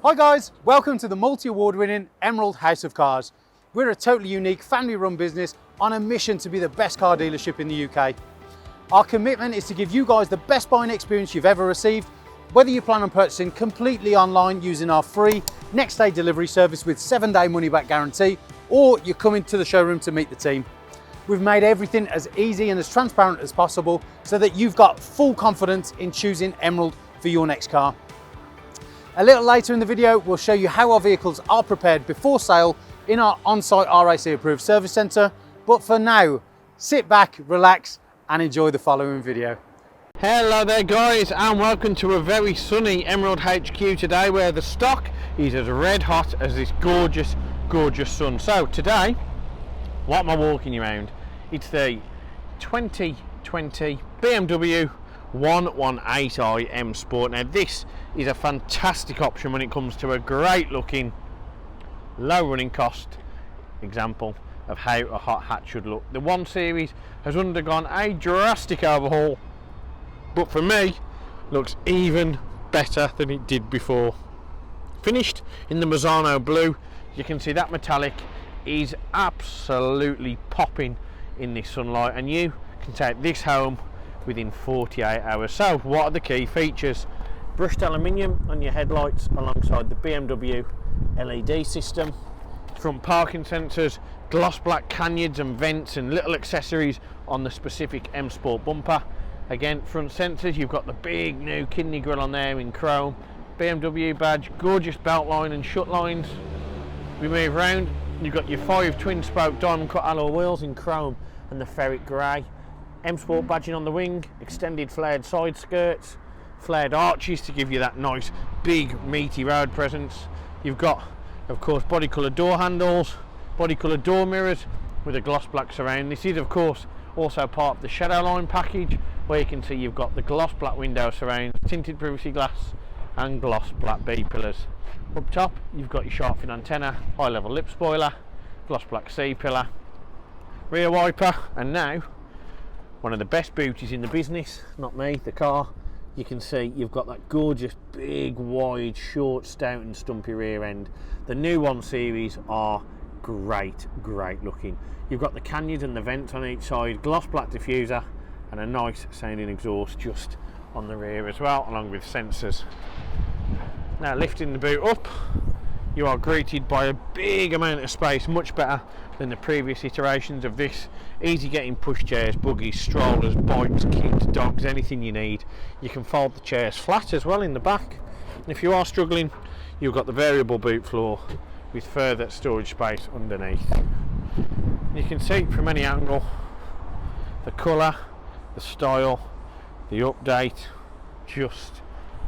Hi guys, welcome to the multi-award winning Emerald House of Cars. We're a totally unique family run business on a mission to be the best car dealership in the UK. Our commitment is to give you guys the best buying experience you've ever received, whether you plan on purchasing completely online using our free next day delivery service with 7-day money back guarantee, or you're coming to the showroom to meet the team. We've made everything as easy and as transparent as possible so that you've got full confidence in choosing Emerald for your next car. A little later in the video, we'll show you how our vehicles are prepared before sale in our on-site RAC approved service centre. But for now, sit back, relax and enjoy the following video. Hello there guys, and welcome to a very sunny Emerald HQ today, where the stock is as red hot as this gorgeous sun. So today, what am I walking you around? It's the 2020 BMW 118i M Sport. Now this is a fantastic option when it comes to a great looking, low running cost example of how a hot hatch should look. The 1 Series has undergone a drastic overhaul, but for me looks even better than it did before. Finished in the Mazzano blue, you can see that metallic is absolutely popping in this sunlight, and you can take this home within 48 hours. So what are the key features? Brushed aluminium on your headlights alongside the BMW LED system, front parking sensors, gloss black canyons and vents and little accessories on the specific M Sport bumper. Again, front sensors, you've got the big new kidney grille on there in chrome, BMW badge, gorgeous belt line and shut lines. We move around, you've got your 5 twin spoke diamond cut alloy wheels in chrome and the ferric grey. M Sport badging on the wing, extended flared side skirts, flared arches to give you that nice big meaty road presence. You've got, of course, body colour door handles, body colour door mirrors with a gloss black surround. This is, of course, also part of the shadow line package, where you can see you've got the gloss black window surrounds, tinted privacy glass and gloss black B pillars. Up top you've got your shark fin antenna, high level lip spoiler, gloss black C pillar, rear wiper, and now one of the best beauties in the business, not me, the car. You can see you've got that gorgeous big wide short stout and stumpy rear end. The new 1 Series are great looking. You've got the canyons and the vents on each side, gloss black diffuser and a nice sounding exhaust just on the rear as well, along with sensors. Now lifting the boot up, you are greeted by a big amount of space, much better than the previous iterations of this. Easy getting push chairs, buggies, strollers, bikes, kids, dogs, anything you need. You can fold the chairs flat as well in the back. And if you are struggling, you've got the variable boot floor with further storage space underneath. You can see from any angle the colour, the style, the update just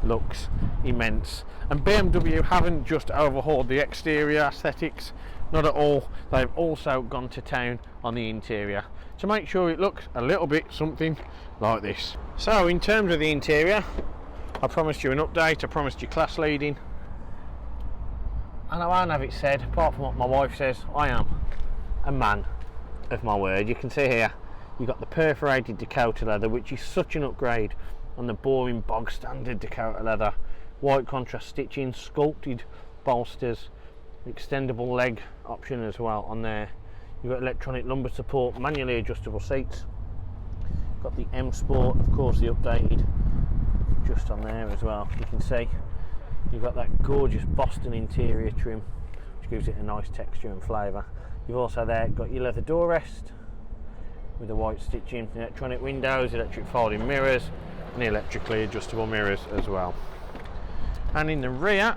looks immense. And BMW haven't just overhauled the exterior aesthetics, not at all. They've also gone to town on the interior to make sure it looks a little bit something like this. So in terms of the interior, I promised you an update, I promised you class leading, and I won't have it said, apart from what my wife says, I am a man of my word. You can see here you've got the perforated Dakota leather, which is such an upgrade on the boring bog standard Dakota leather. White contrast stitching, sculpted bolsters, extendable leg option as well on there. You've got electronic lumbar support, manually adjustable seats. Got the M Sport, of course, the updated, just on there as well. You can see you've got that gorgeous Boston interior trim, which gives it a nice texture and flavour. You've also there got your leather door rest with the white stitching, electronic windows, electric folding mirrors and the electrically adjustable mirrors as well. And in the rear,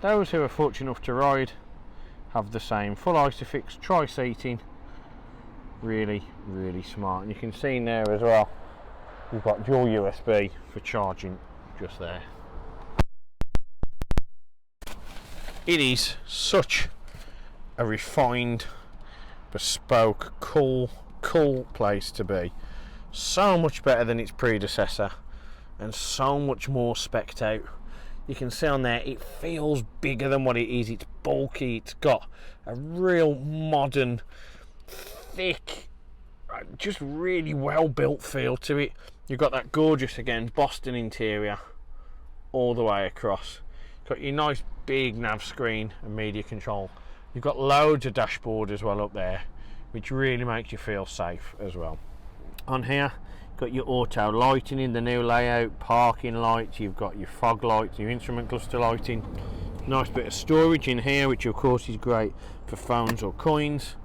those who are fortunate enough to ride have the same full Isofix tri-seating. Really smart. And you can see in there as well, you've got dual USB for charging just there. It is such a refined, bespoke, cool place to be. So much better than its predecessor and so much more specced out. You can see on there it feels bigger than what it is. It's bulky, it's got a real modern, thick, just really well built feel to it. You've got that gorgeous, again, Boston interior all the way across. Got your nice big nav screen and media control. You've got loads of dashboard as well up there, which really makes you feel safe as well. On here, got your auto lighting in the new layout, parking lights, you've got your fog lights, your instrument cluster lighting. Nice bit of storage in here, which of course is great for phones or coins.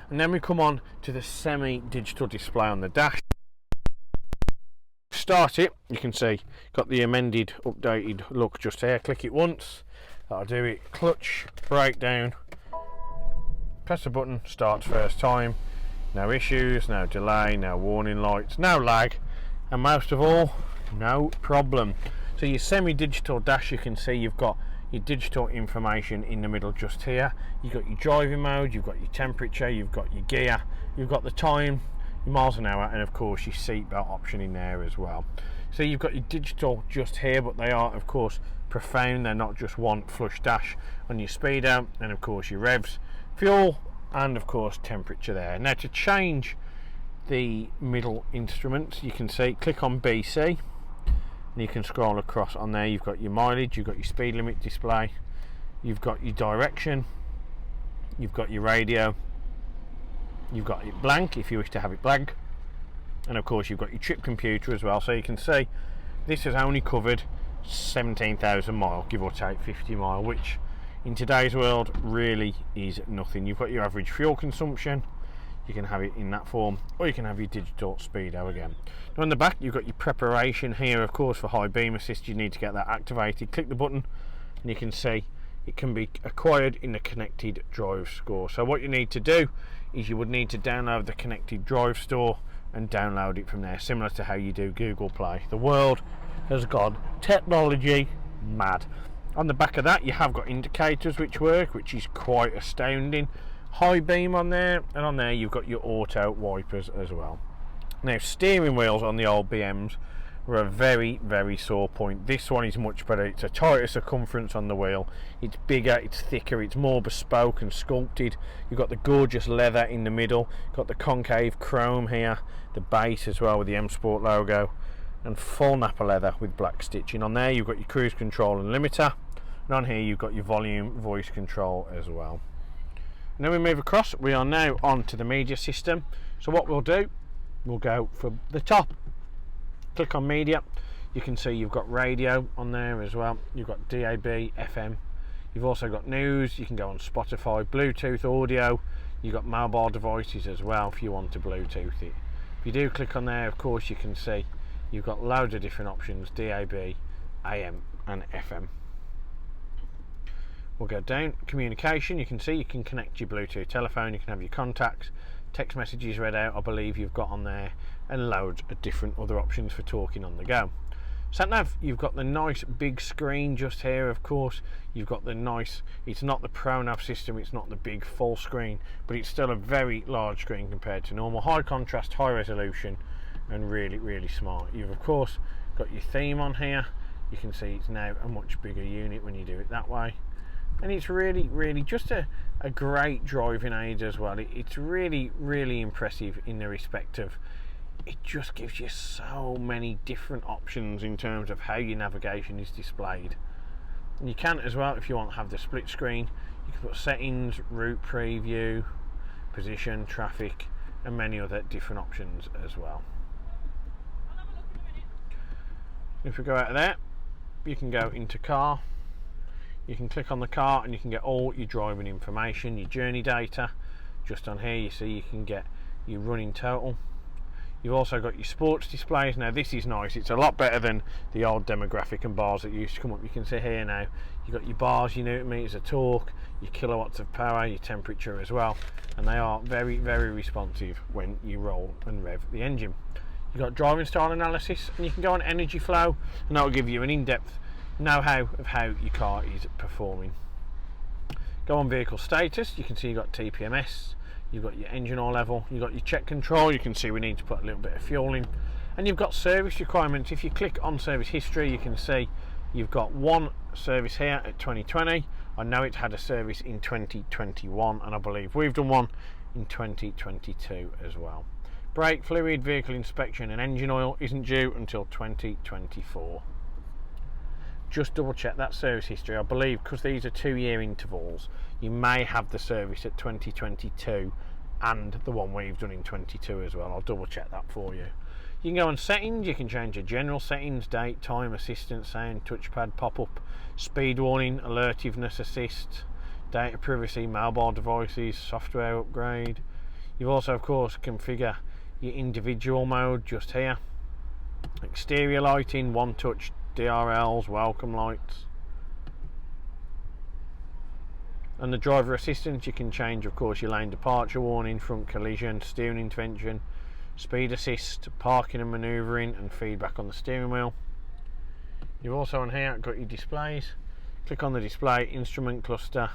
And then we come on to the semi-digital display on the dash. Start it, you can see got the amended, updated look just here. Click it once, that'll do it. Clutch, brake down, press the button, starts first time. No issues, no delay, no warning lights, no lag, and most of all, no problem. So your semi-digital dash, you can see you've got your digital information in the middle just here. You've got your driving mode, you've got your temperature, you've got your gear, you've got the time, your miles an hour, and of course your seatbelt option in there as well. So you've got your digital just here, but they are of course profound. They're not just one flush dash on your speedo, and of course your revs, fuel, and of course temperature there. Now to change the middle instruments, you can see click on BC and you can scroll across. On there you've got your mileage, you've got your speed limit display, you've got your direction, you've got your radio, you've got it blank if you wish to have it blank, and of course you've got your trip computer as well. So you can see this has only covered 17,000 miles, give or take 50 mile, which in today's world really is nothing. You've got your average fuel consumption, you can have it in that form, or you can have your digital speedo again. Now on the back you've got your preparation here, of course for high beam assist you need to get that activated. Click the button and you can see it can be acquired in the connected drive store. So what you need to do is you would need to download the connected drive store and download it from there, similar to how you do Google Play. The world has gone technology mad. On the back of that you have got indicators which work, which is quite astounding. High beam on there, and on there you've got your auto wipers as well. Now steering wheels on the old BMs were a very sore point. This one is much better. It's a tighter circumference on the wheel, it's bigger, it's thicker, it's more bespoke and sculpted. You've got the gorgeous leather in the middle, got the concave chrome here, the base as well with the M Sport logo, and full nappa leather with black stitching. On there you've got your cruise control and limiter, and on here you've got your volume voice control as well. And then we move across, we are now on to the media system. So what we'll do, we'll go from the top, click on media, you can see you've got radio on there as well, you've got DAB, FM, you've also got news, you can go on Spotify, Bluetooth audio, you've got mobile devices as well if you want to Bluetooth it. If you do click on there, of course you can see you've got loads of different options, DAB, AM and FM. We'll go down, communication, you can see you can connect your Bluetooth telephone, you can have your contacts, text messages read out I believe you've got on there, and loads of different other options for talking on the go. Sat nav, you've got the nice big screen just here, of course you've got the nice, it's not the Pro Nav system, it's not the big full screen, but it's still a very large screen compared to normal. High contrast, high resolution, and really smart. You've of course got your theme on here, you can see it's now a much bigger unit when you do it that way, and it's really just a great driving aid as well. It's really impressive in the respect of it just gives you so many different options in terms of how your navigation is displayed. And you can as well, if you want to have the split screen, you can put settings, route preview, position, traffic, and many other different options as well. If we go out of there, you can go into car, you can click on the car and you can get all your driving information, your journey data. Just on here you see you can get your running total. You've also got your sports displays. Now this is nice, it's a lot better than the old demographic and bars that used to come up. You can see here now you've got your bars, your newton meters of torque, your kilowatts of power, your temperature as well, and they are very responsive when you roll and rev the engine. You've got driving style analysis, and you can go on energy flow, and that will give you an in-depth know-how of how your car is performing. Go on vehicle status, you can see you've got TPMS, you've got your engine oil level, you've got your check control, you can see we need to put a little bit of fuel in, and you've got service requirements. If you click on service history, you can see you've got one service here at 2020. I know it had a service in 2021, and I believe we've done one in 2022 as well. Brake fluid, vehicle inspection and engine oil isn't due until 2024. just double check that service history. I believe because these are 2-year intervals, you may have the service at 2022 and the one we've done in 22 as well. I'll double check that for you. You can go on settings, you can change your general settings, date, time, assistant, sound, touchpad, pop-up, speed warning, alertiveness assist, data privacy, mobile devices, software upgrade. You've also of course configure your individual mode just here. Exterior lighting, one touch DRLs, welcome lights. And the driver assistance, you can change of course your lane departure warning, front collision, steering intervention, speed assist, parking and manoeuvring, and feedback on the steering wheel. You've also on here got your displays. Click on the display, instrument cluster,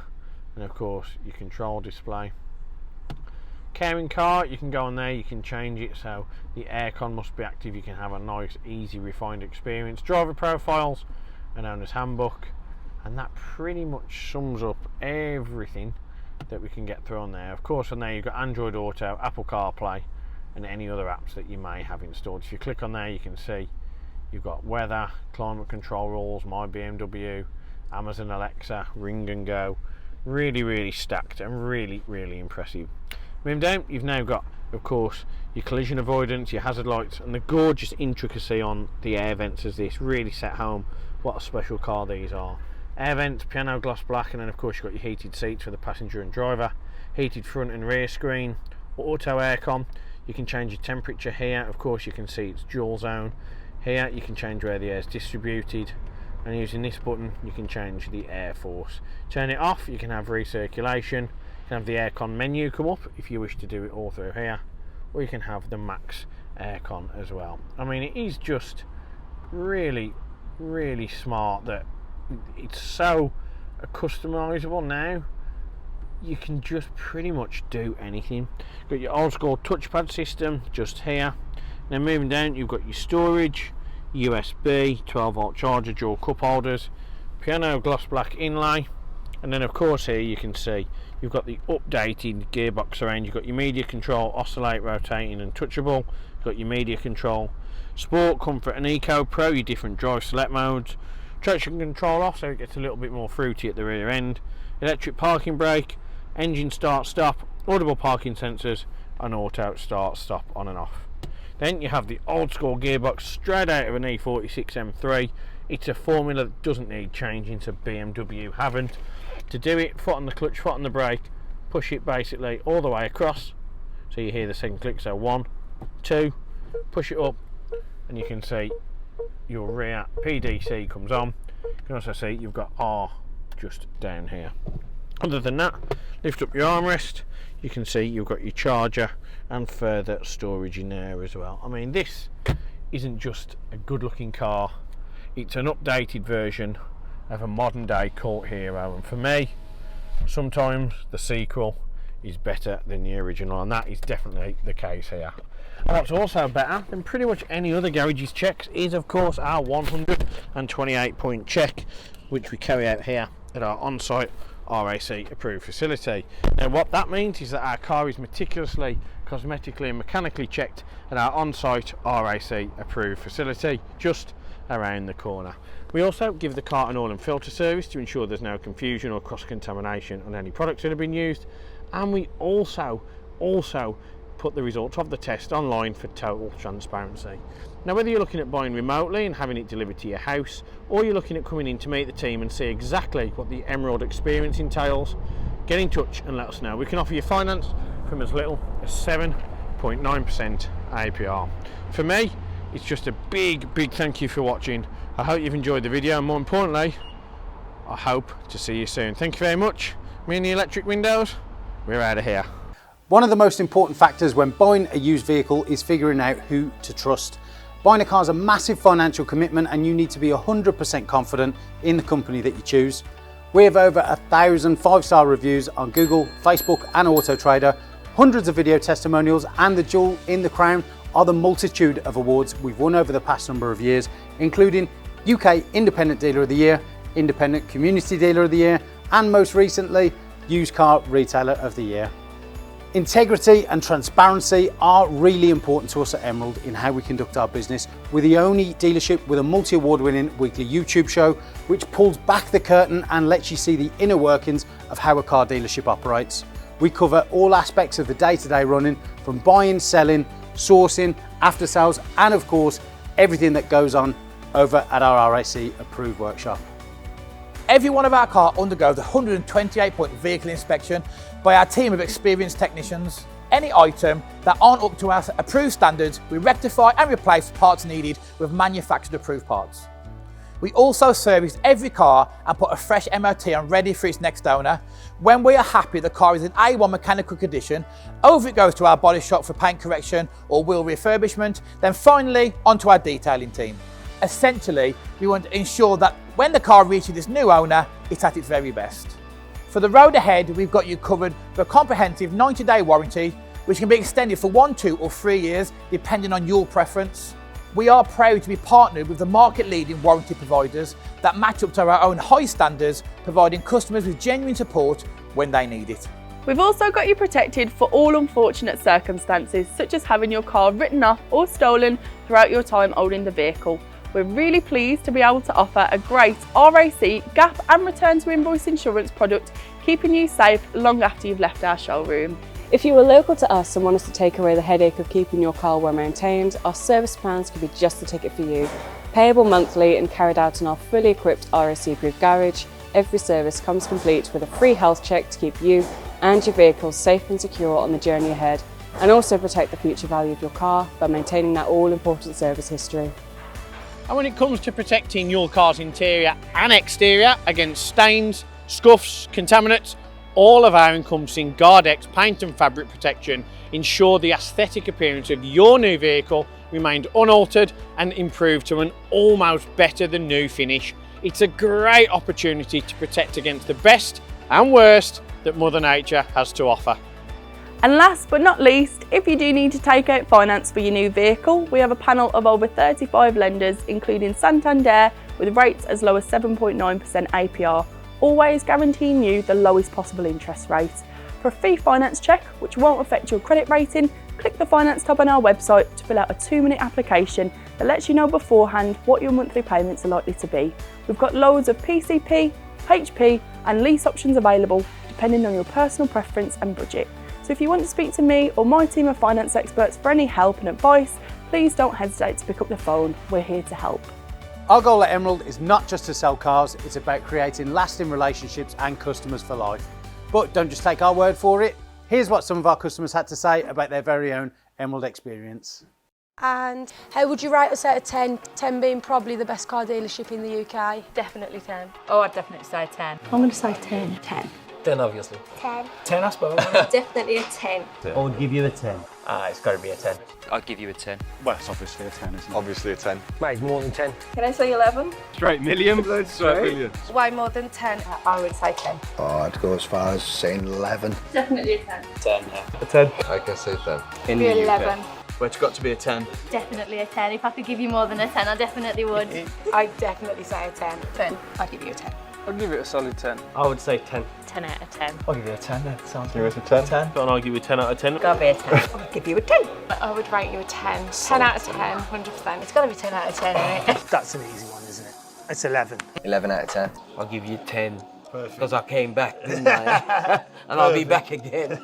and of course your control display. Care in car, you can go on there, you can change it so the aircon must be active, you can have a nice easy refined experience. Driver profiles are known as handbook, and that pretty much sums up everything that we can get through on there. Of course on there you've got Android Auto, Apple CarPlay, and any other apps that you may have installed. If you click on there you can see you've got weather, climate control rules, My BMW, Amazon Alexa, Ring and Go. Really stacked and really impressive. Moving down, you've now got of course your collision avoidance, your hazard lights, and the gorgeous intricacy on the air vents as this really set home what a special car these are. Air vents, piano gloss black, and then of course you've got your heated seats for the passenger and driver, heated front and rear screen, auto aircon. You can change your temperature here, of course you can see it's dual zone. Here you can change where the air is distributed, and using this button you can change the air force. Turn it off, you can have recirculation, you can have the aircon menu come up if you wish to do it all through here, or you can have the max aircon as well. I mean, it is just really smart that it's so customizable now. You can just pretty much do anything. Got your old school touchpad system just here. Now moving down, you've got your storage, USB, 12-volt charger, dual cup holders, piano gloss black inlay, and then of course here you can see you've got the updated gearbox around. You've got your media control, oscillate, rotating and touchable. You've got your media control, sport, comfort and eco, pro, your different drive select modes, traction control off so it gets a little bit more fruity at the rear end, electric parking brake, engine start stop, audible parking sensors, and auto start stop on and off. Then you have the old school gearbox straight out of an E46 M3. It's a formula that doesn't need changing, so BMW haven't. To do it, foot on the clutch, foot on the brake, push it basically all the way across, so you hear the second click, so 1, 2, push it up, and you can see your rear PDC comes on. You can also see you've got R just down here. Other than that, lift up your armrest, you can see you've got your charger and further storage in there as well. I mean, this isn't just a good looking car, it's an updated version of a modern day cult hero, and for me sometimes the sequel is better than the original, and that is definitely the case here. And what's also better than pretty much any other garage's checks is of course our 128 point check, which we carry out here at our on-site RAC approved facility. Now what that means is that our car is meticulously, cosmetically and mechanically checked at our on-site RAC approved facility just around the corner. We also give the car an oil and filter service to ensure there's no confusion or cross-contamination on any products that have been used, and we also put the results of the test online for total transparency. Now whether you're looking at buying remotely and having it delivered to your house, or you're looking at coming in to meet the team and see exactly what the Emerald experience entails, get in touch and let us know. We can offer you finance from as little as 7.9% APR. For me, it's just a big thank you for watching. I hope you've enjoyed the video, and more importantly, I hope to see you soon. Thank you very much. Me and the electric windows, we're out of here. One of the most important factors when buying a used vehicle is figuring out who to trust. Buying a car is a massive financial commitment, and you need to be 100% confident in the company that you choose. We have over 1,000 5-star reviews on Google, Facebook and Auto Trader, hundreds of video testimonials, and the jewel in the crown are the multitude of awards we've won over the past number of years, including UK Independent Dealer of the Year, Independent Community Dealer of the Year, and most recently, Used Car Retailer of the Year. Integrity and transparency are really important to us at Emerald in how we conduct our business. We're the only dealership with a multi-award winning weekly YouTube show which pulls back the curtain and lets you see the inner workings of how a car dealership operates. We cover all aspects of the day-to-day running, from buying, selling, sourcing, after sales, and of course everything that goes on over at our RAC approved workshop. Every one of our cars undergoes a 128-point vehicle inspection by our team of experienced technicians. Any item that aren't up to our approved standards, we rectify and replace parts needed with manufactured approved parts. We also service every car and put a fresh MOT on ready for its next owner. When we are happy the car is in A1 mechanical condition, over it goes to our body shop for paint correction or wheel refurbishment, then finally onto our detailing team. Essentially, we want to ensure that when the car reaches its new owner, it's at its very best. For the road ahead, we've got you covered with a comprehensive 90-day warranty, which can be extended for 1, 2 or 3 years, depending on your preference. We are proud to be partnered with the market-leading warranty providers that match up to our own high standards, providing customers with genuine support when they need it. We've also got you protected for all unfortunate circumstances, such as having your car written off or stolen throughout your time owning the vehicle. We're really pleased to be able to offer a great RAC, gap and return to invoice insurance product, keeping you safe long after you've left our showroom. If you are local to us and want us to take away the headache of keeping your car well maintained, our service plans could be just the ticket for you. Payable monthly and carried out in our fully equipped RAC approved garage, every service comes complete with a free health check to keep you and your vehicle safe and secure on the journey ahead, and also protect the future value of your car by maintaining that all-important service history. And when it comes to protecting your car's interior and exterior against stains, scuffs, contaminants, all of our encompassing Guardex paint and fabric protection ensure the aesthetic appearance of your new vehicle remained unaltered and improved to an almost better than new finish. It's a great opportunity to protect against the best and worst that Mother Nature has to offer. And last but not least, if you do need to take out finance for your new vehicle, we have a panel of over 35 lenders, including Santander, with rates as low as 7.9% APR, always guaranteeing you the lowest possible interest rate. For a free finance check, which won't affect your credit rating, click the finance tab on our website to fill out a 2-minute application that lets you know beforehand what your monthly payments are likely to be. We've got loads of PCP, HP and lease options available, depending on your personal preference and budget. So if you want to speak to me or my team of finance experts for any help and advice, please don't hesitate to pick up the phone. We're here to help. Our goal at Emerald is not just to sell cars, it's about creating lasting relationships and customers for life. But don't just take our word for it. Here's what some of our customers had to say about their very own Emerald experience. And how would you rate us out of 10? 10 being probably the best car dealership in the UK. Definitely 10. Oh, I'd definitely say 10. I'm going to say 10. 10. 10 obviously. 10. 10 I suppose. Definitely a 10. I would give you a 10. It's got to be a 10. I'd give you a 10. Well, it's obviously a 10, isn't it? Obviously a 10. Mate, more than 10. Can I say 11? Straight million. Straight million. Way more than 10. I would say 10. Oh, I'd go as far as saying 11. Definitely a 10. 10, yeah. A 10. I can say 10. In the UK. 11. Well, it's got to be a 10. Definitely a 10. If I could give you more than a 10, I definitely would. I'd definitely say a 10. 10. I'd give you a 10. I'd give it a solid 10. I would say 10. 10 out of 10. I'll give you a 10 then. Sounds Give us a 10. 10. And I'll give you a 10 out of 10. Gotta be a 10. I'd give you a 10. I would rate you a 10. 10 out of 10, 100%. It's gotta be 10 out of 10, isn't it? That's an easy one, isn't it? It's 11. 11 out of 10. I'll give you 10. Because I came back, didn't I? And I'll be back again.